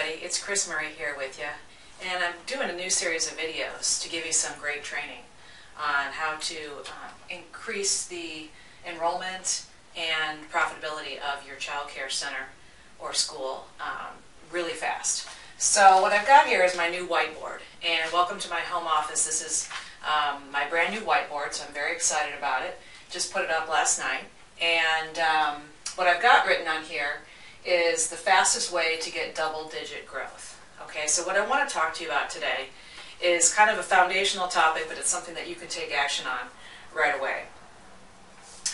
everybody, it's Chris Murray here with you, and I'm doing a new series of videos to give you some great training on how to increase the enrollment and profitability of your child care center or school really fast. So what I've got here is my new whiteboard, and welcome to my home office. This is my brand new whiteboard, so I'm very excited about it. Just put it up last night, and what I've got written on here is the fastest way to get double-digit growth. Okay, so what I want to talk to you about today is kind of a foundational topic, but it's something that you can take action on right away.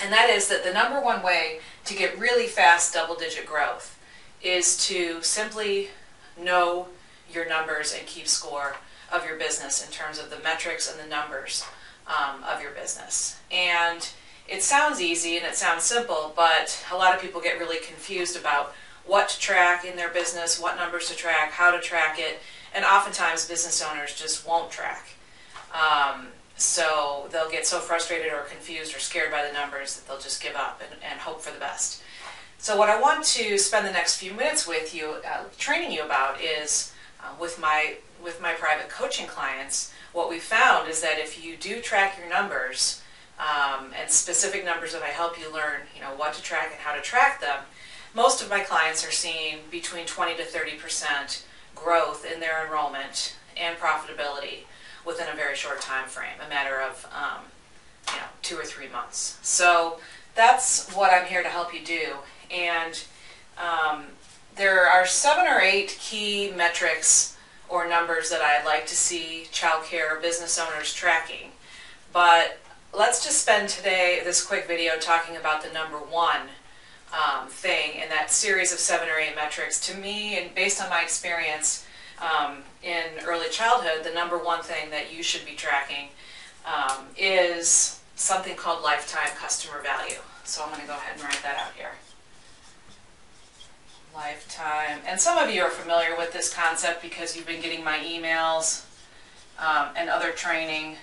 And that is that the number one way to get really fast double-digit growth is to simply know your numbers and keep score of your business in terms of the metrics and the numbers of your business. And it sounds easy and it sounds simple, but a lot of people get really confused about what to track in their business, what numbers to track, how to track it, and oftentimes business owners just won't track. So they'll get so frustrated or confused or scared by the numbers that they'll just give up and hope for the best. So what I want to spend the next few minutes with you, training you about is with my private coaching clients, what we found is that if you do track your numbers, and specific numbers that I help you learn, what to track and how to track them, most of my clients are seeing between 20 to 30% growth in their enrollment and profitability within a very short time frame, a matter of 2 or 3 months. So that's what I'm here to help you do. And there are 7 or 8 key metrics or numbers that I'd like to see child care business owners tracking. But let's just spend today, this quick video, talking about the number one thing in that series of 7 or 8 metrics. To me, and based on my experience in early childhood, the number one thing that you should be tracking is something called lifetime customer value. So I'm going to go ahead and write that out here. Lifetime, and some of you are familiar with this concept because you've been getting my emails and other training,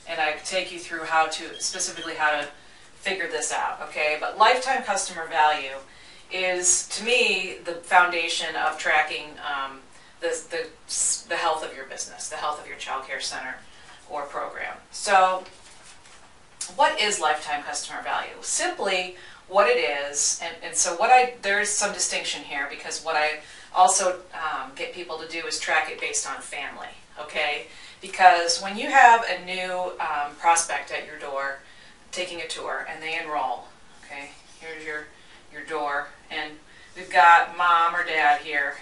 and I take you through specifically how to figure this out, okay? But lifetime customer value is, to me, the foundation of tracking the health of your business, the health of your child care center or program. So what is lifetime customer value? Simply what it is, and so there's some distinction here, because what I also get people to do is track it based on family, okay? Because when you have a new prospect at your door taking a tour and they enroll, okay, here's your door, and we've got mom or dad here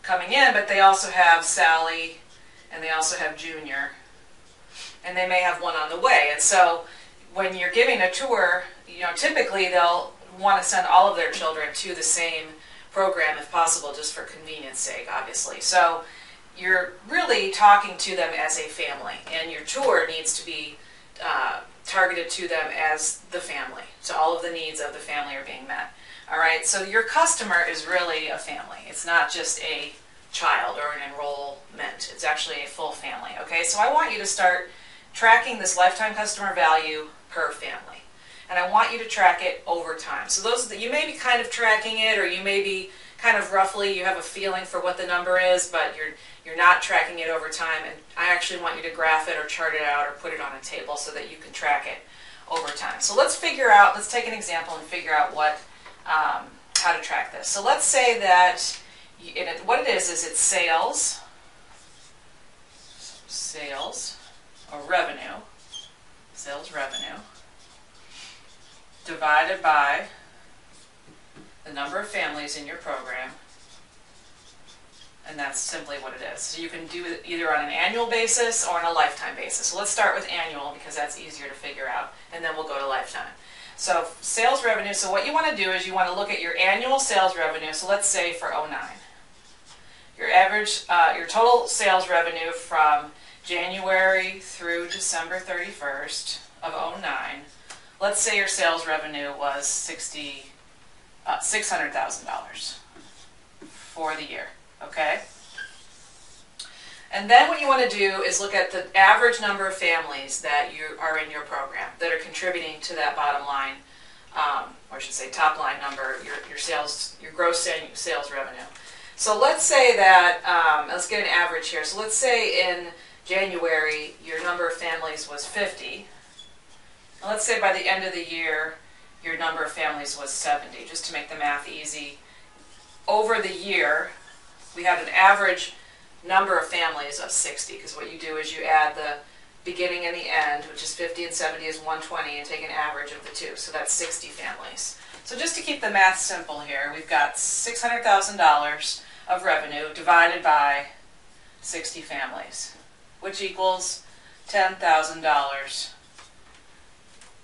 coming in, but they also have Sally and they also have Junior, and they may have one on the way. And so when you're giving a tour, typically they'll want to send all of their children to the same program if possible, just for convenience sake, obviously. So you're really talking to them as a family, and your tour needs to be targeted to them as the family. So all of the needs of the family are being met. All right, so your customer is really a family. It's not just a child or an enrollment. It's actually a full family, okay? So I want you to start tracking this lifetime customer value per family. And I want you to track it over time. So you may be kind of tracking it, or you may be kind of roughly, you have a feeling for what the number is, but you're not tracking it over time. And I actually want you to graph it or chart it out or put it on a table so that you can track it over time. So let's take an example and figure out how to track this. So let's say that what it is it's sales or revenue, sales revenue, divided by the number of families in your program, and that's simply what it is. So you can do it either on an annual basis or on a lifetime basis. So let's start with annual because that's easier to figure out, and then we'll go to lifetime. So sales revenue, so what you want to do is you want to look at your annual sales revenue. So let's say for 09. Your total sales revenue from January through December 31st of 09, let's say your sales revenue was $600,000 for the year, okay? And then what you want to do is look at the average number of families that are in your program that are contributing to that bottom line, or I should say top line number, your sales, your gross sales revenue. So let's say that, let's get an average here. So let's say in January, your number of families was 50. And let's say by the end of the year, your number of families was 70, just to make the math easy. Over the year, we had an average number of families of 60, because what you do is you add the beginning and the end, which is 50 and 70 is 120, and take an average of the two. So that's 60 families. So just to keep the math simple here, we've got $600,000 of revenue divided by 60 families, which equals $10,000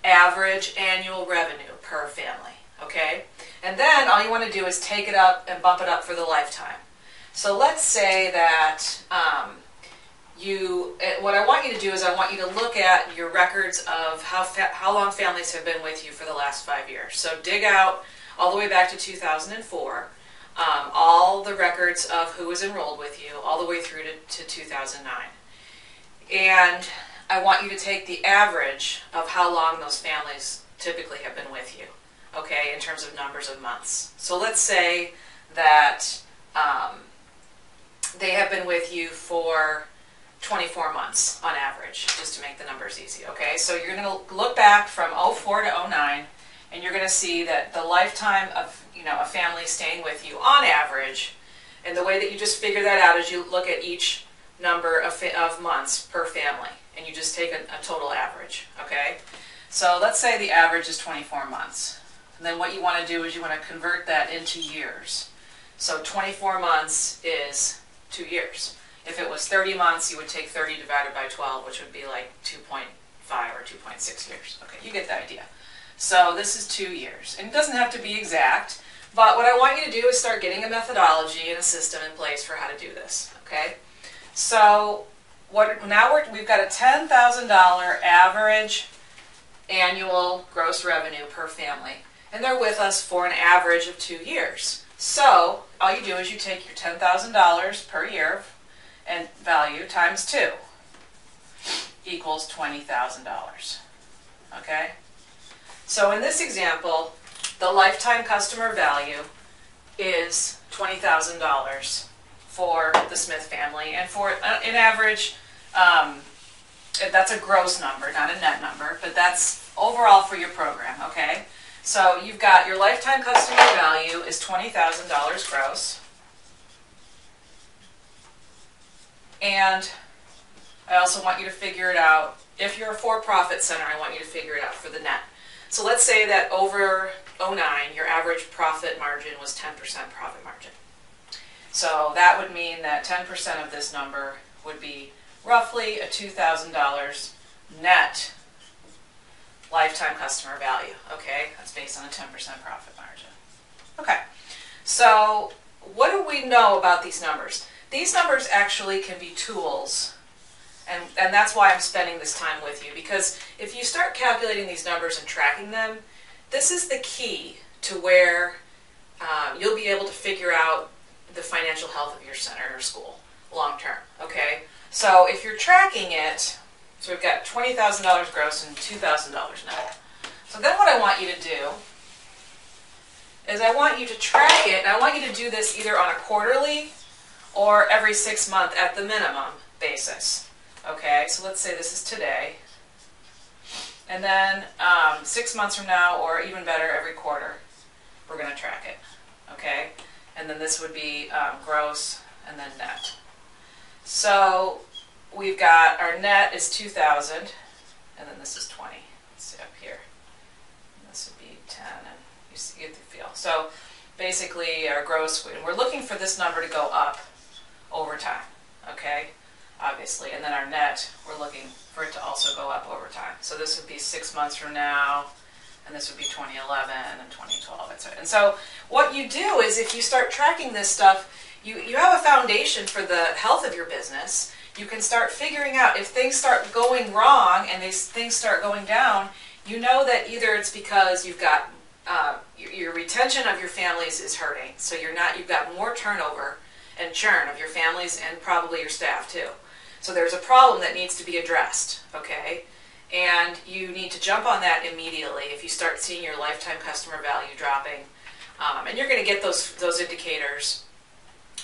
average annual revenue per family, okay? And then all you want to do is take it up and bump it up for the lifetime. So let's say that what I want you to do is I want you to look at your records of how long families have been with you for the last 5 years. So dig out all the way back to 2004, all the records of who was enrolled with you, all the way through to 2009. And I want you to take the average of how long those families typically have been with you, okay, in terms of numbers of months. So let's say that they have been with you for 24 months on average, just to make the numbers easy, okay? So you're going to look back from 04 to 09, and you're going to see that the lifetime of, a family staying with you on average, and the way that you just figure that out is you look at each number of months per family, and you just take a total average, okay? So let's say the average is 24 months. And then what you want to do is you want to convert that into years. So 24 months is 2 years. If it was 30 months, you would take 30 divided by 12, which would be like 2.5 or 2.6 years. Okay, you get the idea. So this is 2 years. And it doesn't have to be exact, but what I want you to do is start getting a methodology and a system in place for how to do this, okay? So we've got a $10,000 average annual gross revenue per family, and they're with us for an average of 2 years. So all you do is you take your $10,000 per year and value times 2 equals $20,000. Okay? So in this example, the lifetime customer value is $20,000 for the Smith family, and for an average, that's a gross number, not a net number, but that's overall for your program, okay? So you've got your lifetime customer value is $20,000 gross. And I also want you to figure it out. If you're a for-profit center, I want you to figure it out for the net. So let's say that over 09, your average profit margin was 10% profit margin. So that would mean that 10% of this number would be roughly a $2,000 net lifetime customer value, okay? That's based on a 10% profit margin. Okay, so what do we know about these numbers? These numbers actually can be tools, and that's why I'm spending this time with you, because if you start calculating these numbers and tracking them, this is the key to where you'll be able to figure out the financial health of your center or school long term, okay? So if you're tracking it, so we've got $20,000 gross and $2,000 net. So then what I want you to do is I want you to track it, and I want you to do this either on a quarterly or every 6 month at the minimum basis. Okay, so let's say this is today. And then 6 months from now, or even better, every quarter, we're going to track it. Okay, and then this would be gross and then net. So we've got our net is 2,000, and then this is 20. Let's see up here. And this would be 10, and you get the feel. So basically, our gross, we're looking for this number to go up over time. Okay, obviously, and then our net, we're looking for it to also go up over time. So this would be 6 months from now, and this would be 2011 and 2012, etc. And so what you do is if you start tracking this stuff, you have a foundation for the health of your business. You can start figuring out if things start going wrong and things start going down, you know that either it's because you've got your retention of your families is hurting, so you've got more turnover and churn of your families and probably your staff too. So there's a problem that needs to be addressed, okay? and you need to jump on that immediately if you start seeing your lifetime customer value dropping. And you're going to get those indicators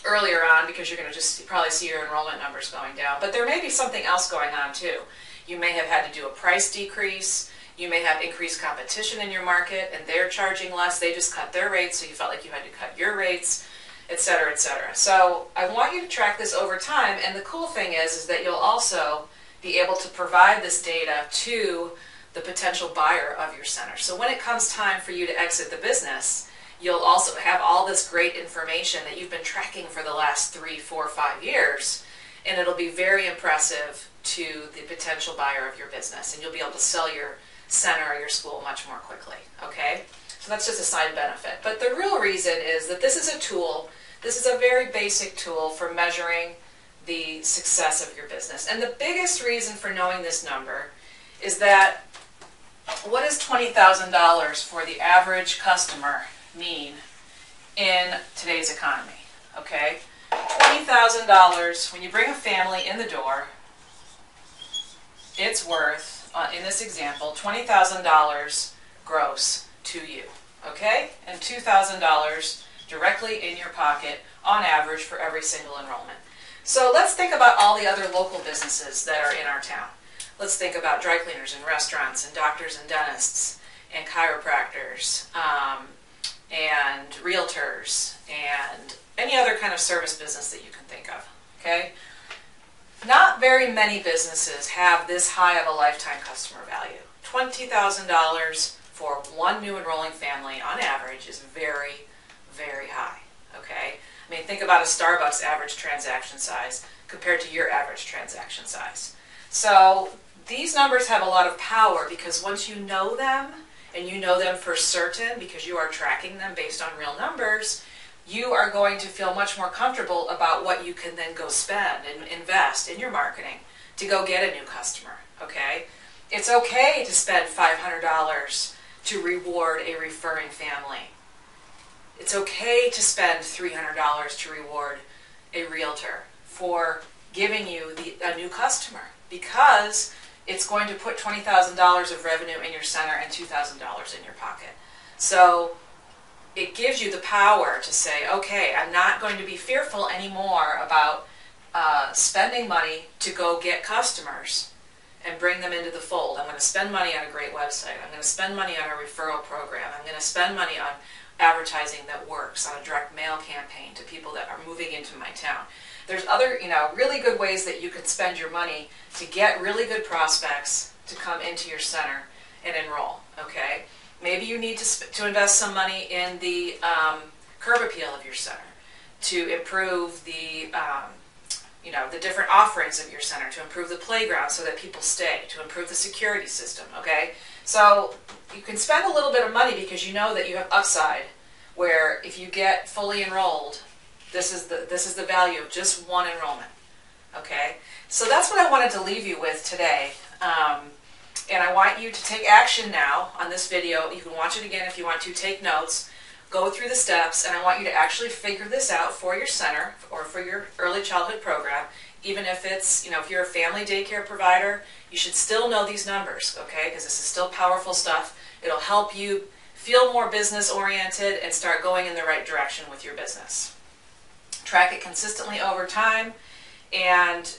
earlier on because you're going to just probably see your enrollment numbers going down. But there may be something else going on too. You may have had to do a price decrease. You may have increased competition in your market and they're charging less. They just cut their rates, so you felt like you had to cut your rates, et cetera, et cetera. So I want you to track this over time, and the cool thing is that you'll also be able to provide this data to the potential buyer of your center. So when it comes time for you to exit the business, you'll also have all this great information that you've been tracking for the last 3, 4, 5 years, and it'll be very impressive to the potential buyer of your business, and you'll be able to sell your center or your school much more quickly, okay? So that's just a side benefit. But the real reason is that this is a tool, this is a very basic tool for measuring the success of your business. And the biggest reason for knowing this number is that what does $20,000 for the average customer mean in today's economy, okay? $20,000, when you bring a family in the door, it's worth, in this example, $20,000 gross to you, okay? And $2,000 directly in your pocket on average for every single enrollment. So let's think about all the other local businesses that are in our town. Let's think about dry cleaners and restaurants and doctors and dentists and chiropractors and realtors and any other kind of service business that you can think of, okay? Not very many businesses have this high of a lifetime customer value. $20,000 for one new enrolling family on average is very, very high, okay? I mean, think about a Starbucks average transaction size compared to your average transaction size. So these numbers have a lot of power because once you know them, and you know them for certain because you are tracking them based on real numbers, you are going to feel much more comfortable about what you can then go spend and invest in your marketing to go get a new customer, okay? It's okay to spend $500 to reward a referring family. It's okay to spend $300 to reward a realtor for giving you a new customer because it's going to put $20,000 of revenue in your center and $2,000 in your pocket. So it gives you the power to say, okay, I'm not going to be fearful anymore about spending money to go get customers and bring them into the fold. I'm going to spend money on a great website. I'm going to spend money on a referral program. I'm going to spend money on advertising that works, on a direct mail campaign to people that are moving into my town. There's other, really good ways that you could spend your money to get really good prospects to come into your center and enroll, okay? Maybe you need to invest some money in the curb appeal of your center to improve the, the different offerings of your center, to improve the playground so that people stay, to improve the security system, okay? So you can spend a little bit of money because you know that you have upside where if you get fully enrolled, this is the value of just one enrollment, okay? So that's what I wanted to leave you with today. And I want you to take action now on this video. You can watch it again if you want to, take notes, go through the steps, and I want you to actually figure this out for your center or for your early childhood program. Even if it's, if you're a family daycare provider, you should still know these numbers, okay? Because this is still powerful stuff. It'll help you feel more business oriented and start going in the right direction with your business. Track it consistently over time, and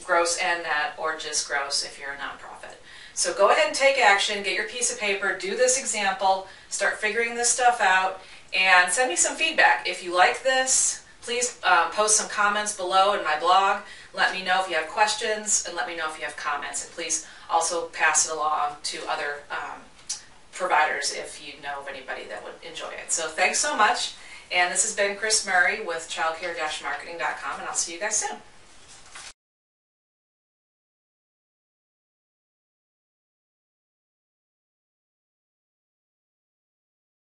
gross and net, or just gross if you're a nonprofit. So go ahead and take action, get your piece of paper, do this example, start figuring this stuff out, and send me some feedback. If you like this, please post some comments below in my blog. Let me know if you have questions, and let me know if you have comments. And please also pass it along to other providers if you know of anybody that would enjoy it. So thanks so much. And this has been Chris Murray with childcare-marketing.com, and I'll see you guys soon.